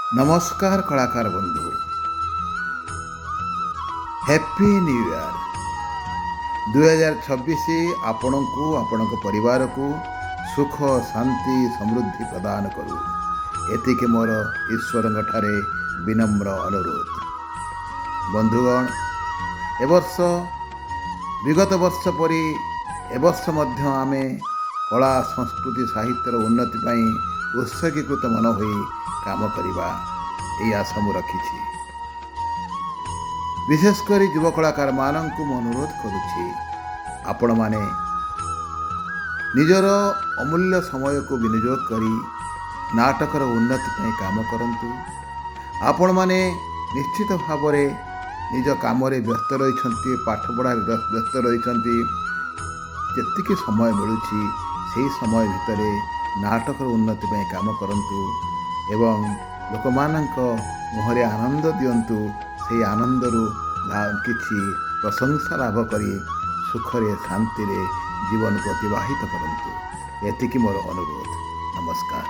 नमस्कार कलाकार बंधु, हैप्पी न्यू ईयर 2026 आपण को आपण परिवार को सुख शांति समृद्धि प्रदान करू एतिके मोर ईश्वर ठारे विनम्र अनुरोध। बंधुगण, ए वर्ष विगत वर्ष परी ए वर्ष मध्य आमे कला संस्कृति साहित्यर उन्नति पाई उत्सर्गीकृत मन होई काम करिबा एई आशा मु रखिछि। विशेषकर युवा कलाकार मानंकु मु अनुरोध करुछि, आपण माने निजर अमूल्य समय को विनियोग करी नाटकर उन्नति पाई काम करंतु। आपण माने निश्चित भाव निज काम व्यस्त रही, पाठ पढ़ा व्यस्त रही, जेतिकी समय मिलूछि सेही समय भितर नाटकर उन्नति पाई काम करंतु एवं लोकमानंक मुहरे आनंद दियंतु। से आनंदरू किछि प्रशंसा लाभ करी सुखरे शांति जीवन को अतिवाहित करंतु। एतिकी मोर अनुरोध। नमस्कार।